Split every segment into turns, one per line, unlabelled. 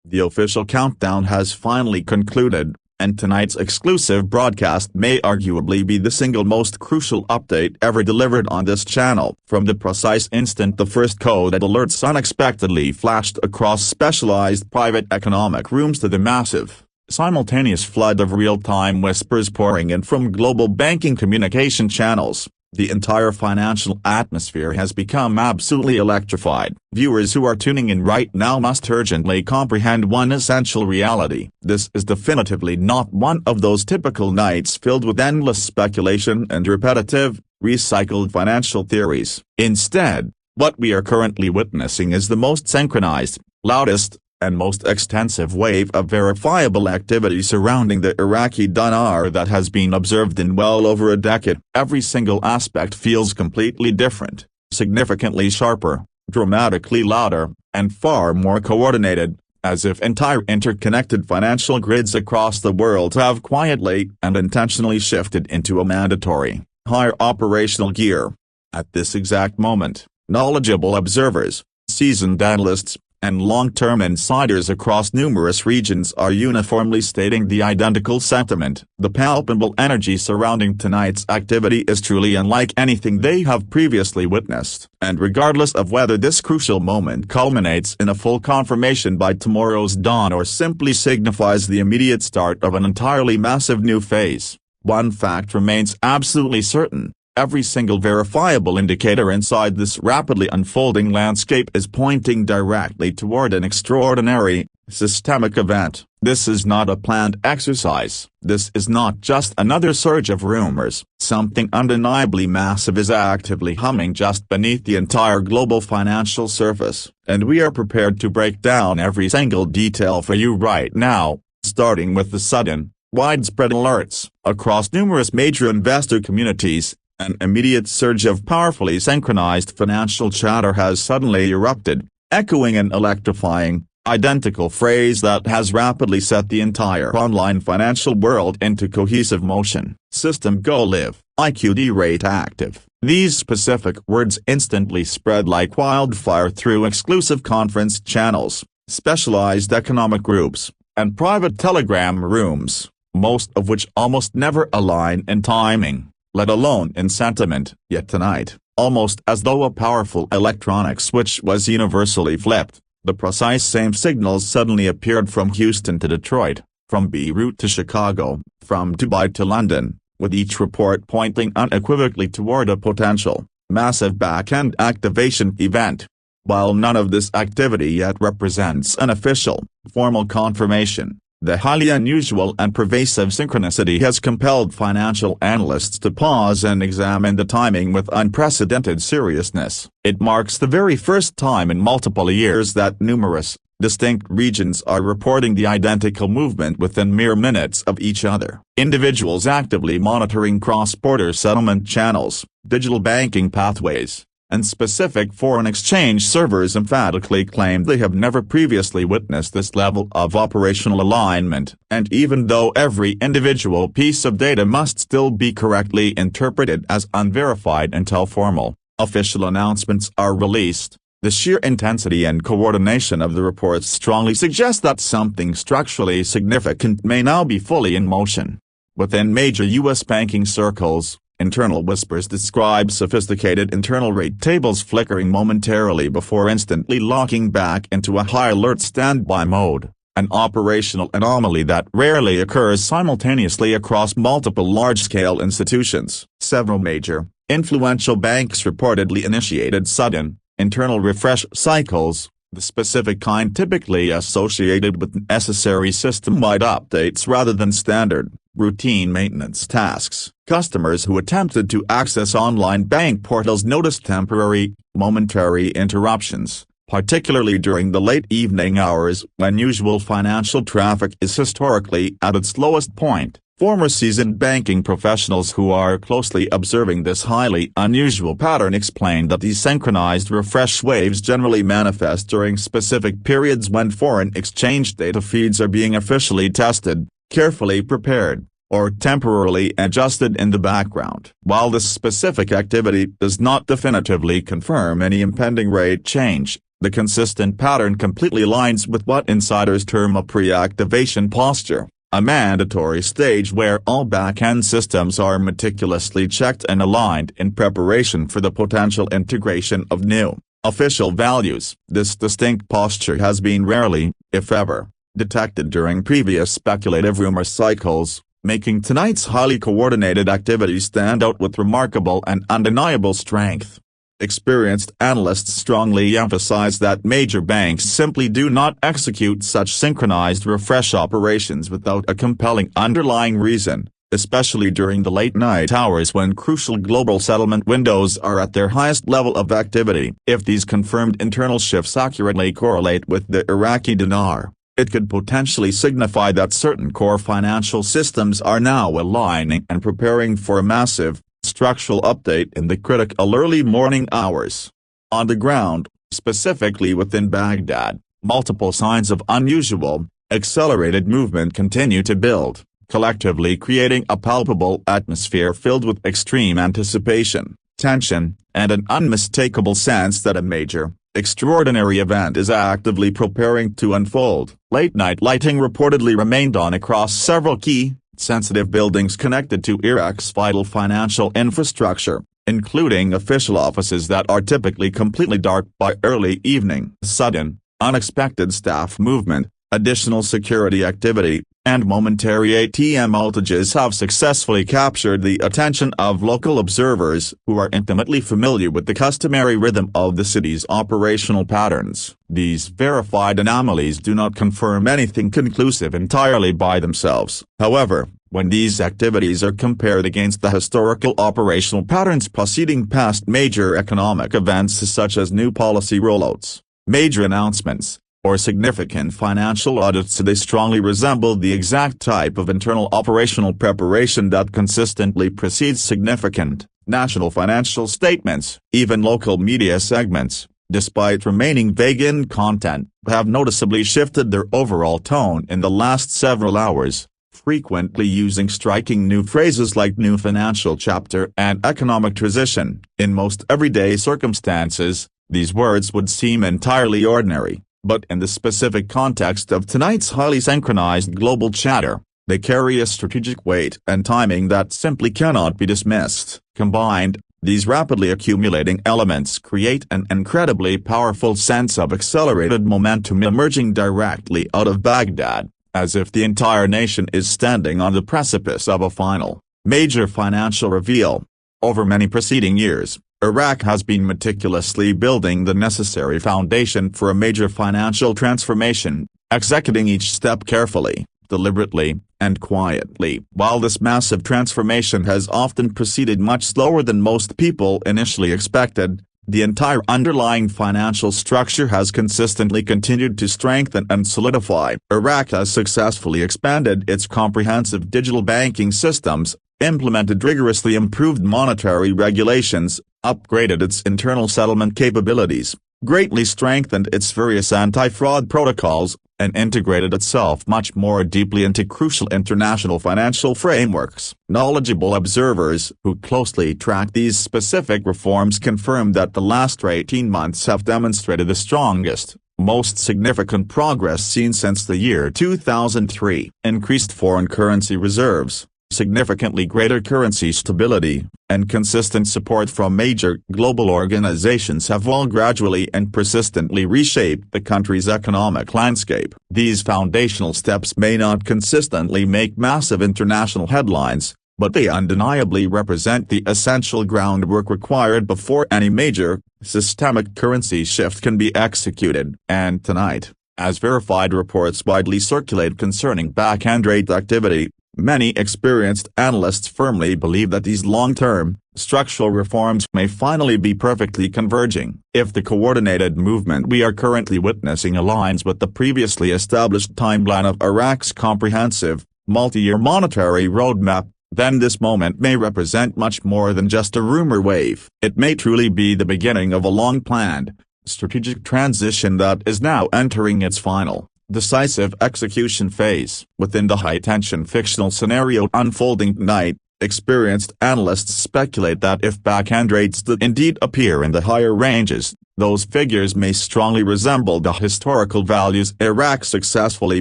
The official countdown has finally concluded, and tonight's exclusive broadcast may arguably be the single most crucial update ever delivered on this channel. From the precise instant the first coded alerts unexpectedly flashed across specialized private economic rooms to the massive, simultaneous flood of real-time whispers pouring in from global banking communication channels, the entire financial atmosphere has become absolutely electrified. Viewers who are tuning in right now must urgently comprehend one essential reality. This is definitively not one of those typical nights filled with endless speculation and repetitive, recycled financial theories. Instead, what we are currently witnessing is the most synchronized, loudest, and most extensive wave of verifiable activity surrounding the Iraqi Dinar that has been observed in well over a decade. Every single aspect feels completely different, significantly sharper, dramatically louder, and far more coordinated, as if entire interconnected financial grids across the world have quietly and intentionally shifted into a mandatory, higher operational gear. At this exact moment, knowledgeable observers, seasoned analysts, and long-term insiders across numerous regions are uniformly stating the identical sentiment. The palpable energy surrounding tonight's activity is truly unlike anything they have previously witnessed. And regardless of whether this crucial moment culminates in a full confirmation by tomorrow's dawn or simply signifies the immediate start of an entirely massive new phase, one fact remains absolutely certain. Every single verifiable indicator inside this rapidly unfolding landscape is pointing directly toward an extraordinary, systemic event. This is not a planned exercise. This is not just another surge of rumors. Something undeniably massive is actively humming just beneath the entire global financial surface, and we are prepared to break down every single detail for you right now, starting with the sudden, widespread alerts across numerous major investor communities. An immediate surge of powerfully synchronized financial chatter has suddenly erupted, echoing an electrifying, identical phrase that has rapidly set the entire online financial world into cohesive motion. System go live, IQD rate active. These specific words instantly spread like wildfire through exclusive conference channels, specialized economic groups, and private telegram rooms, most of which almost never align in timing, let alone in sentiment. Yet tonight, almost as though a powerful electronic switch was universally flipped, the precise same signals suddenly appeared from Houston to Detroit, from Beirut to Chicago, from Dubai to London, with each report pointing unequivocally toward a potential, massive back-end activation event. While none of this activity yet represents an official, formal confirmation, the highly unusual and pervasive synchronicity has compelled financial analysts to pause and examine the timing with unprecedented seriousness. It marks the very first time in multiple years that numerous, distinct regions are reporting the identical movement within mere minutes of each other. Individuals actively monitoring cross-border settlement channels, digital banking pathways, and specific foreign exchange servers emphatically claim they have never previously witnessed this level of operational alignment. And even though every individual piece of data must still be correctly interpreted as unverified until formal, official announcements are released, the sheer intensity and coordination of the reports strongly suggest that something structurally significant may now be fully in motion. Within major U.S. banking circles, internal whispers describe sophisticated internal rate tables flickering momentarily before instantly locking back into a high-alert standby mode, an operational anomaly that rarely occurs simultaneously across multiple large-scale institutions. Several major, influential banks reportedly initiated sudden, internal refresh cycles, the specific kind typically associated with necessary system-wide updates rather than standard, routine maintenance tasks. Customers who attempted to access online bank portals noticed temporary, momentary interruptions, particularly during the late evening hours when usual financial traffic is historically at its lowest point. Former seasoned banking professionals who are closely observing this highly unusual pattern explain that these synchronized refresh waves generally manifest during specific periods when foreign exchange data feeds are being officially tested, carefully prepared, or temporarily adjusted in the background. While this specific activity does not definitively confirm any impending rate change, The consistent pattern completely aligns with what insiders term a pre-activation posture, a mandatory stage where all back-end systems are meticulously checked and aligned in preparation for the potential integration of new, official values. This distinct posture has been rarely, if ever, detected during previous speculative rumor cycles, making tonight's highly coordinated activity stand out with remarkable and undeniable strength. Experienced analysts strongly emphasize that major banks simply do not execute such synchronized refresh operations without a compelling underlying reason, especially during the late-night hours when crucial global settlement windows are at their highest level of activity. If these confirmed internal shifts accurately correlate with the Iraqi dinar, it could potentially signify that certain core financial systems are now aligning and preparing for a massive, structural update in the critical early morning hours. On the ground, specifically within Baghdad, multiple signs of unusual, accelerated movement continue to build, collectively creating a palpable atmosphere filled with extreme anticipation, tension, and an unmistakable sense that a major, extraordinary event is actively preparing to unfold. Late-night lighting reportedly remained on across several key, sensitive buildings connected to Iraq's vital financial infrastructure, including official offices that are typically completely dark by early evening. Sudden, unexpected staff movement, additional security activity, and momentary ATM outages have successfully captured the attention of local observers who are intimately familiar with the customary rhythm of the city's operational patterns. These verified anomalies do not confirm anything conclusive entirely by themselves. However, when these activities are compared against the historical operational patterns preceding past major economic events such as new policy rollouts, major announcements, or significant financial audits, they strongly resemble the exact type of internal operational preparation that consistently precedes significant, national financial statements. Even local media segments, despite remaining vague in content, have noticeably shifted their overall tone in the last several hours, frequently using striking new phrases like new financial chapter and economic transition. In most everyday circumstances, these words would seem entirely ordinary. But in the specific context of tonight's highly synchronized global chatter, they carry a strategic weight and timing that simply cannot be dismissed. Combined, these rapidly accumulating elements create an incredibly powerful sense of accelerated momentum emerging directly out of Baghdad, as if the entire nation is standing on the precipice of a final, major financial reveal. Over many preceding years, Iraq has been meticulously building the necessary foundation for a major financial transformation, executing each step carefully, deliberately, and quietly. While this massive transformation has often proceeded much slower than most people initially expected, the entire underlying financial structure has consistently continued to strengthen and solidify. Iraq has successfully expanded its comprehensive digital banking systems, implemented rigorously improved monetary regulations, upgraded its internal settlement capabilities, greatly strengthened its various anti-fraud protocols, and integrated itself much more deeply into crucial international financial frameworks. Knowledgeable observers who closely track these specific reforms confirm that the last 18 months have demonstrated the strongest, most significant progress seen since the year 2003. Increased foreign currency reserves, significantly greater currency stability, and consistent support from major global organizations have all gradually and persistently reshaped the country's economic landscape. These foundational steps may not consistently make massive international headlines, but they undeniably represent the essential groundwork required before any major, systemic currency shift can be executed. And tonight, as verified reports widely circulate concerning back-end rate activity, many experienced analysts firmly believe that these long-term, structural reforms may finally be perfectly converging. If the coordinated movement we are currently witnessing aligns with the previously established timeline of Iraq's comprehensive, multi-year monetary roadmap, then this moment may represent much more than just a rumor wave. It may truly be the beginning of a long-planned, strategic transition that is now entering its final, decisive execution phase. Within the high-tension fictional scenario unfolding tonight, Experienced analysts speculate that if back-end rates did indeed appear in the higher ranges, those figures may strongly resemble the historical values Iraq successfully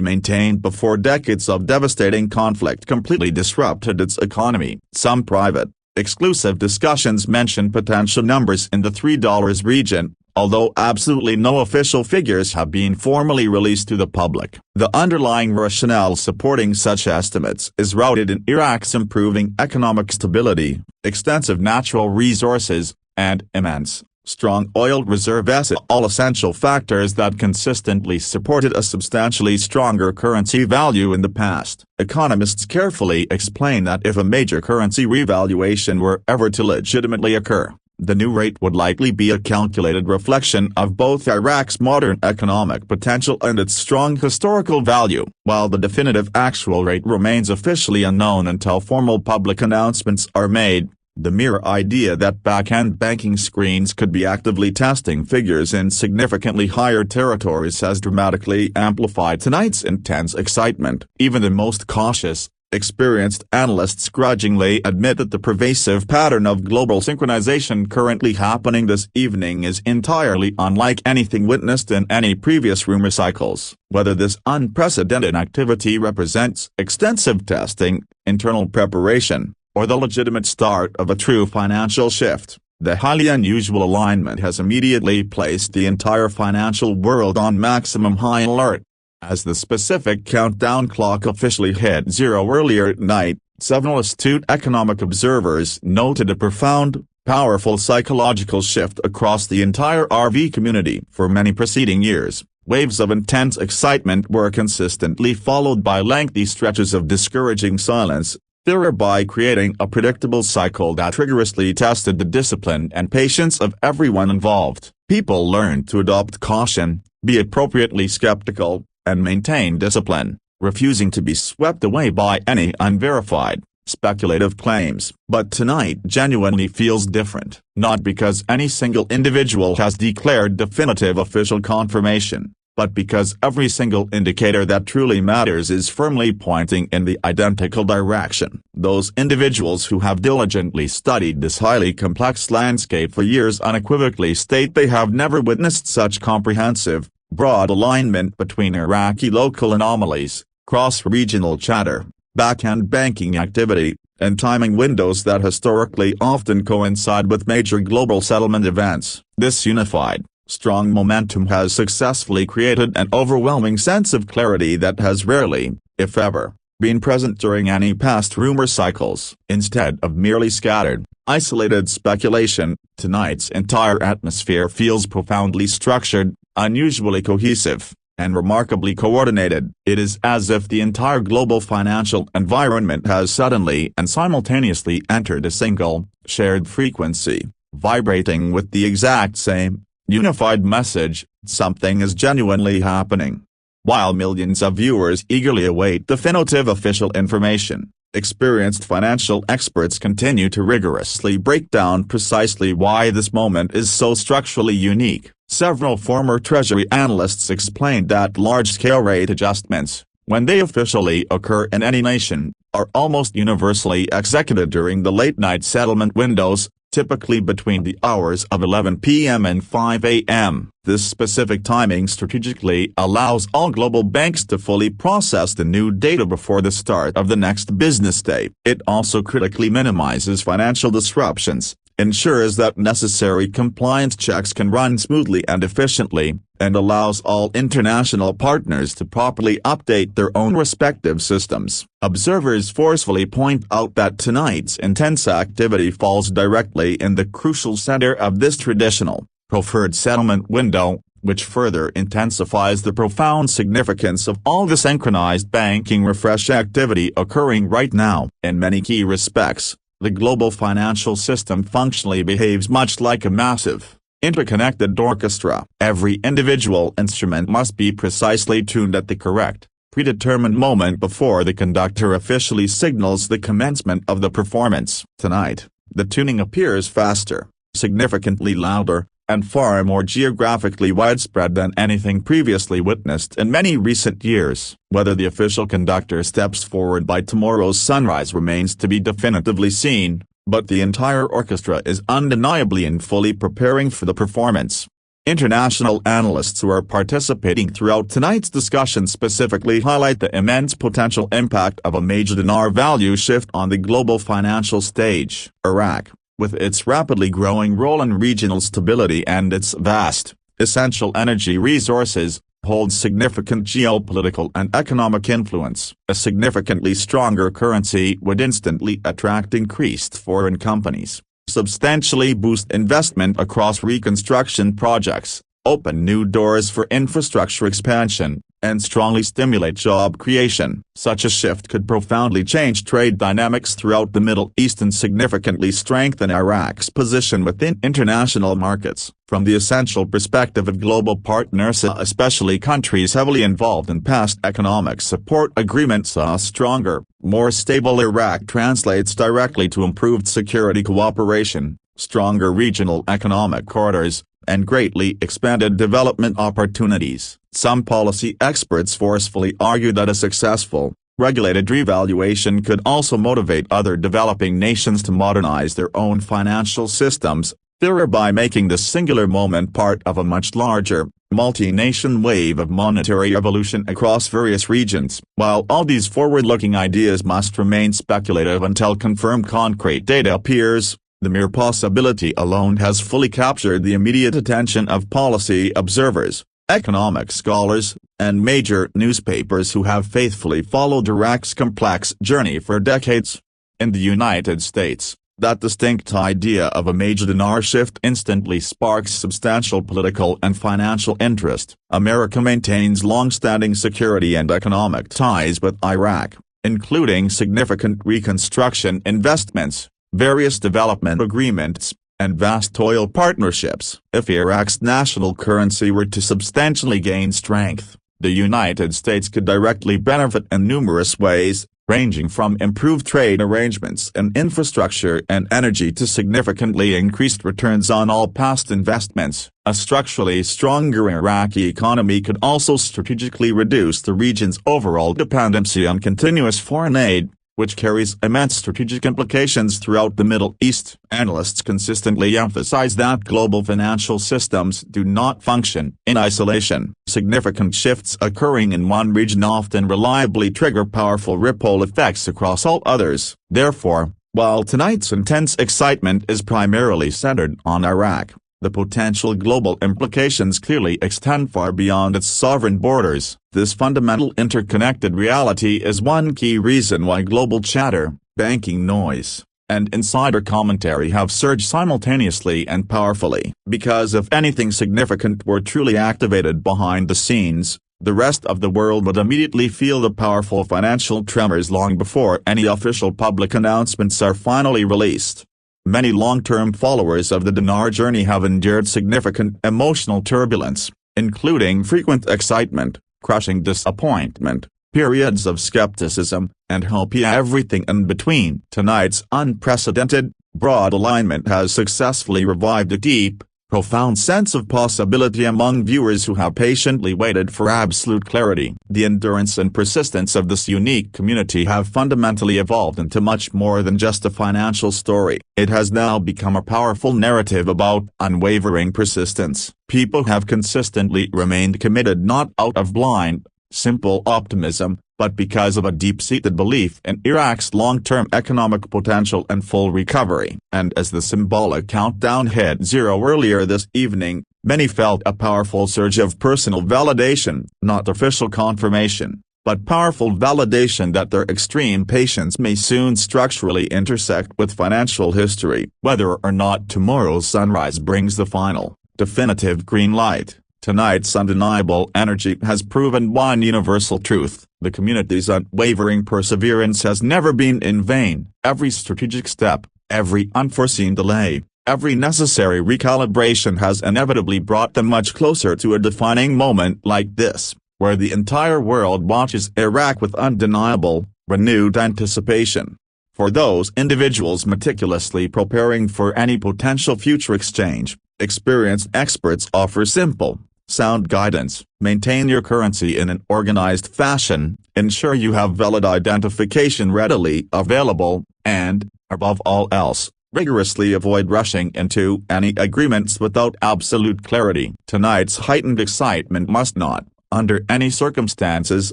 maintained before decades of devastating conflict completely disrupted its economy. Some private, exclusive discussions mention potential numbers in the $3 region, although absolutely no official figures have been formally released to the public. The underlying rationale supporting such estimates is rooted in Iraq's improving economic stability, extensive natural resources, and immense, strong oil reserves, all essential factors that consistently supported a substantially stronger currency value in the past. Economists carefully explain that if a major currency revaluation were ever to legitimately occur, the new rate would likely be a calculated reflection of both Iraq's modern economic potential and its strong historical value. While the definitive actual rate remains officially unknown until formal public announcements are made, the mere idea that back-end banking screens could be actively testing figures in significantly higher territories has dramatically amplified tonight's intense excitement. Even the most cautious, experienced analysts grudgingly admit that the pervasive pattern of global synchronization currently happening this evening is entirely unlike anything witnessed in any previous rumor cycles. Whether this unprecedented activity represents extensive testing, internal preparation, or the legitimate start of a true financial shift, the highly unusual alignment has immediately placed the entire financial world on maximum high alert. As the specific countdown clock officially hit zero earlier at night, several astute economic observers noted a profound, powerful psychological shift across the entire RV community. For many preceding years, waves of intense excitement were consistently followed by lengthy stretches of discouraging silence, thereby creating a predictable cycle that rigorously tested the discipline and patience of everyone involved. People learned to adopt caution, be appropriately skeptical, and maintain discipline, refusing to be swept away by any unverified, speculative claims. But tonight genuinely feels different, not because any single individual has declared definitive official confirmation, but because every single indicator that truly matters is firmly pointing in the identical direction. Those individuals who have diligently studied this highly complex landscape for years unequivocally state they have never witnessed such comprehensive, broad alignment between Iraqi local anomalies, cross-regional chatter, back-end banking activity, and timing windows that historically often coincide with major global settlement events. This unified, strong momentum has successfully created an overwhelming sense of clarity that has rarely, if ever, been present during any past rumor cycles. Instead of merely scattered, isolated speculation, tonight's entire atmosphere feels profoundly structured, unusually cohesive, and remarkably coordinated. It is as if the entire global financial environment has suddenly and simultaneously entered a single, shared frequency, vibrating with the exact same, unified message: something is genuinely happening. While millions of viewers eagerly await definitive official information, experienced financial experts continue to rigorously break down precisely why this moment is so structurally unique. Several former Treasury analysts explained that large-scale rate adjustments, when they officially occur in any nation, are almost universally executed during the late-night settlement windows, typically between the hours of 11 p.m. and 5 a.m. This specific timing strategically allows all global banks to fully process the new data before the start of the next business day. It also critically minimizes financial disruptions, ensures that necessary compliance checks can run smoothly and efficiently, and allows all international partners to properly update their own respective systems. Observers forcefully point out that tonight's intense activity falls directly in the crucial center of this traditional, preferred settlement window, which further intensifies the profound significance of all the synchronized banking refresh activity occurring right now. In many key respects, the global financial system functionally behaves much like a massive, interconnected orchestra. Every individual instrument must be precisely tuned at the correct, predetermined moment before the conductor officially signals the commencement of the performance. Tonight, the tuning appears faster, significantly louder, and far more geographically widespread than anything previously witnessed in many recent years. Whether the official conductor steps forward by tomorrow's sunrise remains to be definitively seen, but the entire orchestra is undeniably and fully preparing for the performance. International analysts who are participating throughout tonight's discussion specifically highlight the immense potential impact of a major dinar value shift on the global financial stage. Iraq, with its rapidly growing role in regional stability and its vast, essential energy resources, holds significant geopolitical and economic influence. A significantly stronger currency would instantly attract increased foreign companies, substantially boost investment across reconstruction projects, open new doors for infrastructure expansion, and strongly stimulate job creation. Such a shift could profoundly change trade dynamics throughout the Middle East and significantly strengthen Iraq's position within international markets. From the essential perspective of global partners, especially countries heavily involved in past economic support agreements, a stronger, more stable Iraq translates directly to improved security cooperation, stronger regional economic corridors, and greatly expanded development opportunities. Some policy experts forcefully argue that a successful, regulated revaluation could also motivate other developing nations to modernize their own financial systems, thereby making this singular moment part of a much larger, multi-nation wave of monetary evolution across various regions. While all these forward-looking ideas must remain speculative until confirmed concrete data appears, the mere possibility alone has fully captured the immediate attention of policy observers, economic scholars, and major newspapers who have faithfully followed Iraq's complex journey for decades. In the United States, that distinct idea of a major dinar shift instantly sparks substantial political and financial interest. America maintains long-standing security and economic ties with Iraq, including significant reconstruction investments, various development agreements, and vast oil partnerships. If Iraq's national currency were to substantially gain strength, the United States could directly benefit in numerous ways, ranging from improved trade arrangements in infrastructure and energy to significantly increased returns on all past investments. A structurally stronger Iraqi economy could also strategically reduce the region's overall dependency on continuous foreign aid, which carries immense strategic implications throughout the Middle East. Analysts consistently emphasize that global financial systems do not function in isolation. Significant shifts occurring in one region often reliably trigger powerful ripple effects across all others. Therefore, while tonight's intense excitement is primarily centered on Iraq, the potential global implications clearly extend far beyond its sovereign borders. This fundamental interconnected reality is one key reason why global chatter, banking noise, and insider commentary have surged simultaneously and powerfully. Because if anything significant were truly activated behind the scenes, the rest of the world would immediately feel the powerful financial tremors long before any official public announcements are finally released. Many long-term followers of the dinar journey have endured significant emotional turbulence, including frequent excitement, crushing disappointment, periods of skepticism, and hope, everything in between. Tonight's unprecedented, broad alignment has successfully revived a deep, profound sense of possibility among viewers who have patiently waited for absolute clarity. The endurance and persistence of this unique community have fundamentally evolved into much more than just a financial story. It has now become a powerful narrative about unwavering persistence. People have consistently remained committed not out of blind, simple optimism, but because of a deep-seated belief in Iraq's long-term economic potential and full recovery. And as the symbolic countdown hit zero earlier this evening, many felt a powerful surge of personal validation, not official confirmation, but powerful validation that their extreme patience may soon structurally intersect with financial history. Whether or not tomorrow's sunrise brings the final, definitive green light, tonight's undeniable energy has proven one universal truth: the community's unwavering perseverance has never been in vain. Every strategic step, every unforeseen delay, every necessary recalibration has inevitably brought them much closer to a defining moment like this, where the entire world watches Iraq with undeniable, renewed anticipation. For those individuals meticulously preparing for any potential future exchange, Experienced experts offer simple, sound guidance. Maintain your currency in an organized fashion, ensure you have valid identification readily available, and, above all else, rigorously avoid rushing into any agreements without absolute clarity. Tonight's heightened excitement must not, under any circumstances,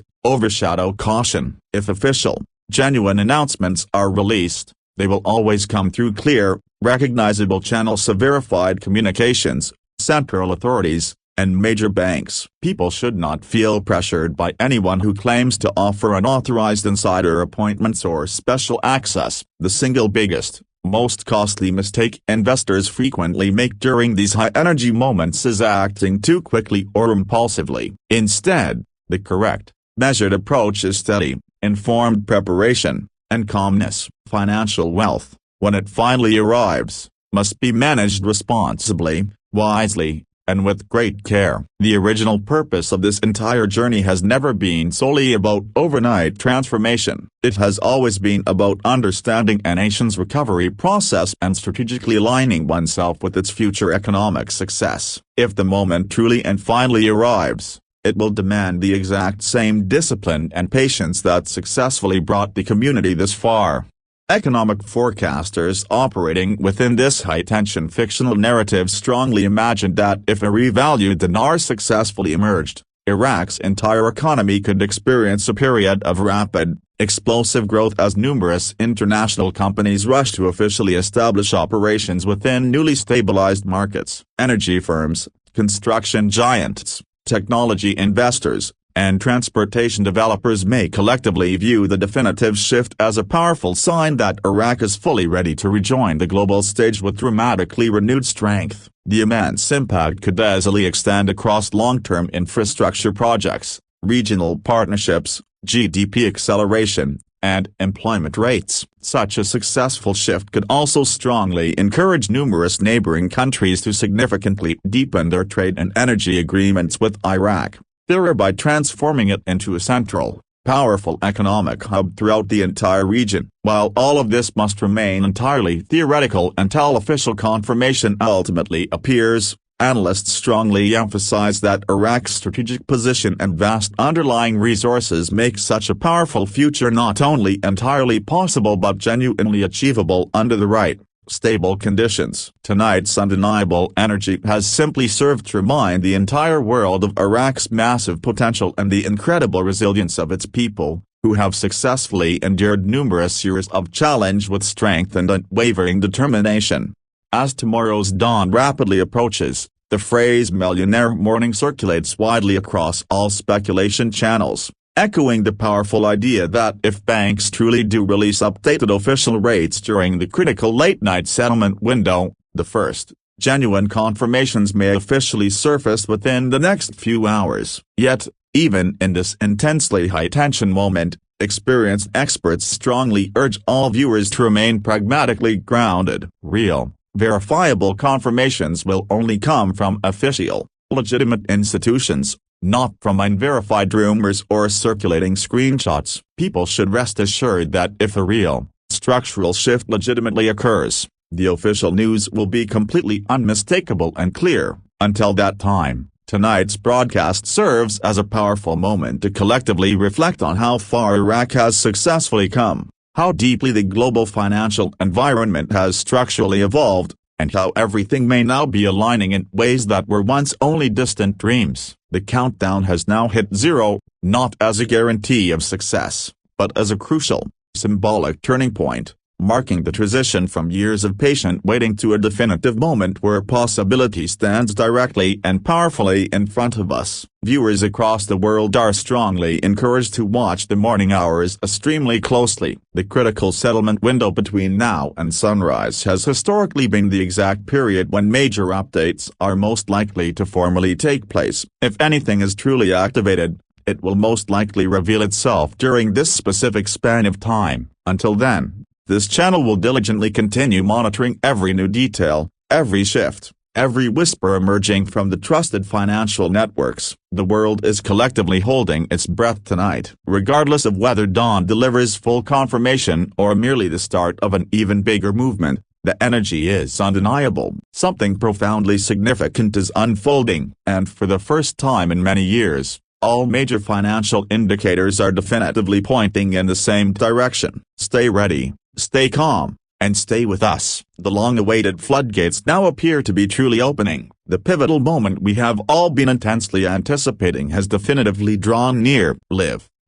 overshadow caution. If official, genuine announcements are released, they will always come through clear, recognizable channels of verified communications, central authorities, and major banks. People should not feel pressured by anyone who claims to offer unauthorized insider appointments or special access. The single biggest, most costly mistake investors frequently make during these high-energy moments is acting too quickly or impulsively. Instead, the correct, measured approach is steady, informed preparation, and calmness. Financial wealth, when it finally arrives, must be managed responsibly, wisely, and with great care. The original purpose of this entire journey has never been solely about overnight transformation. It has always been about understanding a nation's recovery process and strategically aligning oneself with its future economic success. If the moment truly and finally arrives, it will demand the exact same discipline and patience that successfully brought the community this far. Economic forecasters operating within this high-tension fictional narrative strongly imagined that if a revalued dinar successfully emerged, Iraq's entire economy could experience a period of rapid, explosive growth as numerous international companies rushed to officially establish operations within newly stabilized markets. Energy firms, construction giants, technology investors, and transportation developers may collectively view the definitive shift as a powerful sign that Iraq is fully ready to rejoin the global stage with dramatically renewed strength. The immense impact could easily extend across long-term infrastructure projects, regional partnerships, GDP acceleration, and employment rates. Such a successful shift could also strongly encourage numerous neighboring countries to significantly deepen their trade and energy agreements with Iraq, thereby transforming it into a central, powerful economic hub throughout the entire region. While all of this must remain entirely theoretical until official confirmation ultimately appears, analysts strongly emphasize that Iraq's strategic position and vast underlying resources make such a powerful future not only entirely possible but genuinely achievable under the right, stable conditions. Tonight's undeniable energy has simply served to remind the entire world of Iraq's massive potential and the incredible resilience of its people, who have successfully endured numerous years of challenge with strength and unwavering determination. As tomorrow's dawn rapidly approaches, the phrase "millionaire morning" circulates widely across all speculation channels, echoing the powerful idea that if banks truly do release updated official rates during the critical late-night settlement window, the first, genuine confirmations may officially surface within the next few hours. Yet, even in this intensely high-tension moment, experienced experts strongly urge all viewers to remain pragmatically grounded. Real, verifiable confirmations will only come from official, legitimate institutions, not from unverified rumors or circulating screenshots. People should rest assured that if a real, structural shift legitimately occurs, the official news will be completely unmistakable and clear. Until that time, tonight's broadcast serves as a powerful moment to collectively reflect on how far Iraq has successfully come, how deeply the global financial environment has structurally evolved, and how everything may now be aligning in ways that were once only distant dreams. The countdown has now hit zero, not as a guarantee of success, but as a crucial, symbolic turning point, marking the transition from years of patient waiting to a definitive moment where possibility stands directly and powerfully in front of us. Viewers across the world are strongly encouraged to watch the morning hours extremely closely. The critical settlement window between now and sunrise has historically been the exact period when major updates are most likely to formally take place. If anything is truly activated, it will most likely reveal itself during this specific span of time. Until then, this channel will diligently continue monitoring every new detail, every shift, every whisper emerging from the trusted financial networks. The world is collectively holding its breath tonight. Regardless of whether dawn delivers full confirmation or merely the start of an even bigger movement, The energy is undeniable. Something profoundly significant is unfolding, and for the first time in many years, all major financial indicators are definitively pointing in the same direction. Stay ready, stay calm, and stay with us. The long-awaited floodgates now appear to be truly opening. The pivotal moment we have all been intensely anticipating has definitively drawn near.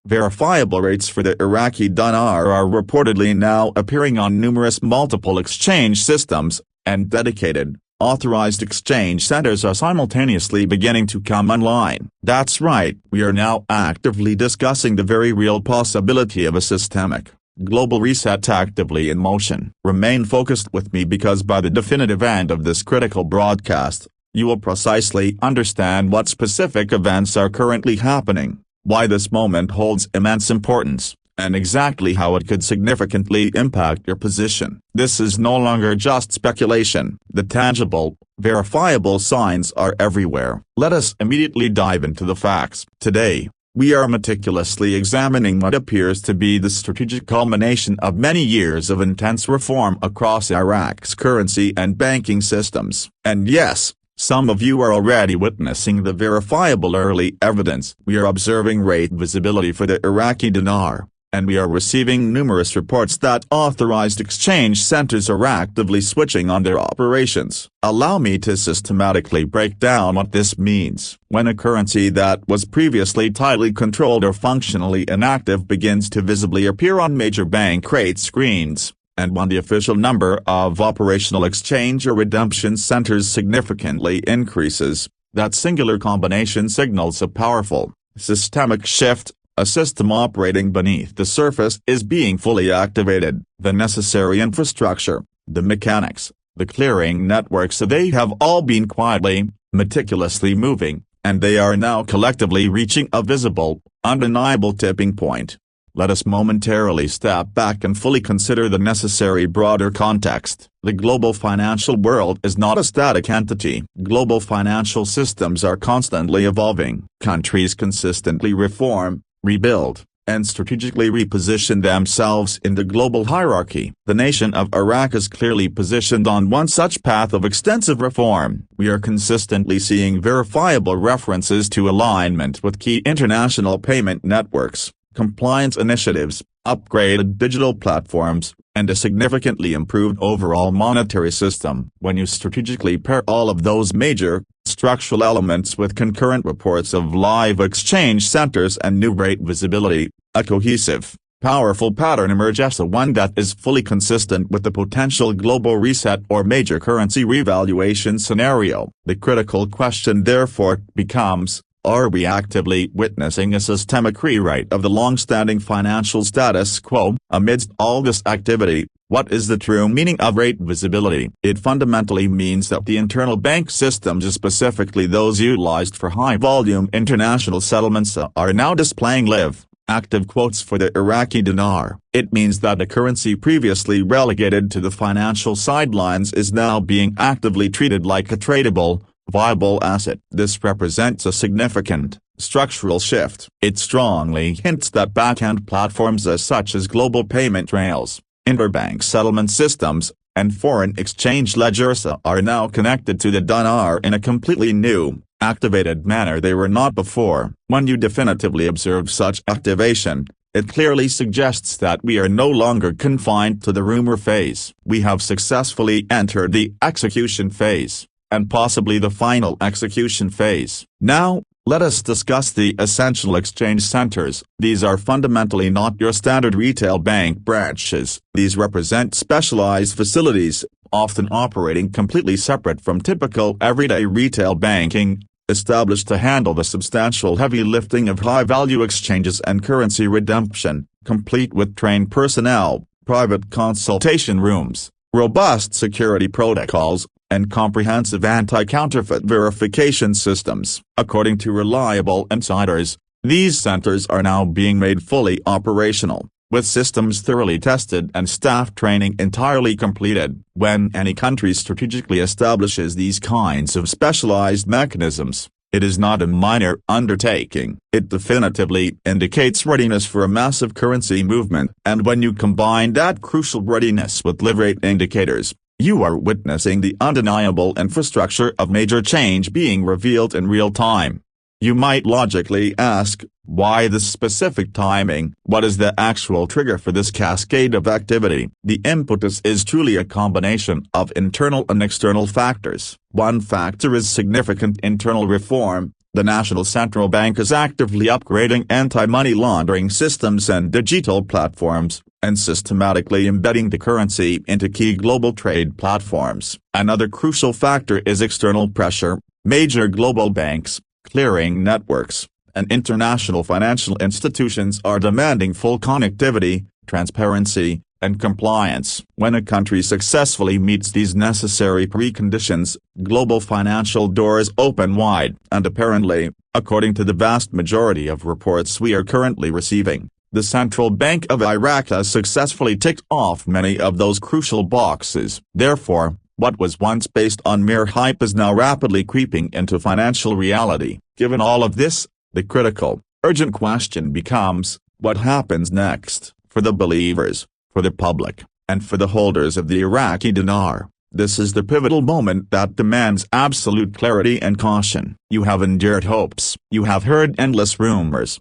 Verifiable rates for the Iraqi Dinar are reportedly now appearing on numerous multiple exchange systems, and dedicated, authorized exchange centers are simultaneously beginning to come online. That's right, we are now actively discussing the very real possibility of a systemic, global reset actively in motion. Remain focused with me, because by the definitive end of this critical broadcast, you will precisely understand what specific events are currently happening, why this moment holds immense importance, and exactly how it could significantly impact your position. This is no longer just speculation. The tangible, verifiable signs are everywhere. Let us immediately dive into the facts. Today, we are meticulously examining what appears to be the strategic culmination of many years of intense reform across Iraq's currency and banking systems. And yes, some of you are already witnessing the verifiable early evidence. We are observing rate visibility for the Iraqi dinar, and we are receiving numerous reports that authorized exchange centers are actively switching on their operations. Allow me to systematically break down what this means. When a currency that was previously tightly controlled or functionally inactive begins to visibly appear on major bank rate screens, and when the official number of operational exchange or redemption centers significantly increases, that singular combination signals a powerful, systemic shift. A system operating beneath the surface is being fully activated. The necessary infrastructure, the mechanics, the clearing networks, they have all been quietly, meticulously moving, and they are now collectively reaching a visible, undeniable tipping point. Let us momentarily step back and fully consider the necessary broader context. The global financial world is not a static entity. Global financial systems are constantly evolving. Countries consistently reform, rebuild, and strategically reposition themselves in the global hierarchy. The nation of Iraq is clearly positioned on one such path of extensive reform. We are consistently seeing verifiable references to alignment with key international payment networks, compliance initiatives, upgraded digital platforms, and a significantly improved overall monetary system. When you strategically pair all of those major, structural elements with concurrent reports of live exchange centers and new rate visibility, a cohesive, powerful pattern emerges, one that is fully consistent with the potential global reset or major currency revaluation scenario. The critical question therefore becomes, are we actively witnessing a systemic rewrite of the long-standing financial status quo? Amidst all this activity, what is the true meaning of rate visibility? It fundamentally means that the internal bank systems, specifically those utilized for high-volume international settlements, are now displaying live, active quotes for the Iraqi dinar. It means that a currency previously relegated to the financial sidelines is now being actively treated like a tradable, viable asset. This represents a significant, structural shift. It strongly hints that back-end platforms such as global payment rails, interbank settlement systems, and foreign exchange ledgers are now connected to the dinar in a completely new, activated manner they were not before. When you definitively observe such activation, it clearly suggests that we are no longer confined to the rumor phase. We have successfully entered the execution phase, and possibly the final execution phase. Now, let us discuss the essential exchange centers. These are fundamentally not your standard retail bank branches. These represent specialized facilities, often operating completely separate from typical everyday retail banking, established to handle the substantial heavy lifting of high-value exchanges and currency redemption, complete with trained personnel, private consultation rooms, robust security protocols, and comprehensive anti-counterfeit verification systems. According to reliable insiders, these centers are now being made fully operational, with systems thoroughly tested and staff training entirely completed. When any country strategically establishes these kinds of specialized mechanisms, it is not a minor undertaking. It definitively indicates readiness for a massive currency movement. And when you combine that crucial readiness with live rate indicators, You are witnessing the undeniable infrastructure of major change being revealed in real time. You might logically ask, why this specific timing? What is the actual trigger for this cascade of activity? The impetus is truly a combination of internal and external factors. One factor is significant internal reform. The National Central Bank is actively upgrading anti-money laundering systems and digital platforms, and systematically embedding the currency into key global trade platforms. Another crucial factor is external pressure. Major global banks, clearing networks, and international financial institutions are demanding full connectivity, transparency, and compliance. When a country successfully meets these necessary preconditions, global financial doors open wide. And apparently, according to the vast majority of reports we are currently receiving, the Central Bank of Iraq has successfully ticked off many of those crucial boxes. Therefore, what was once based on mere hype is now rapidly creeping into financial reality. Given all of this, the critical, urgent question becomes, what happens next? For the believers, for the public, and for the holders of the Iraqi dinar, this is the pivotal moment that demands absolute clarity and caution. You have endured hopes. You have heard endless rumors.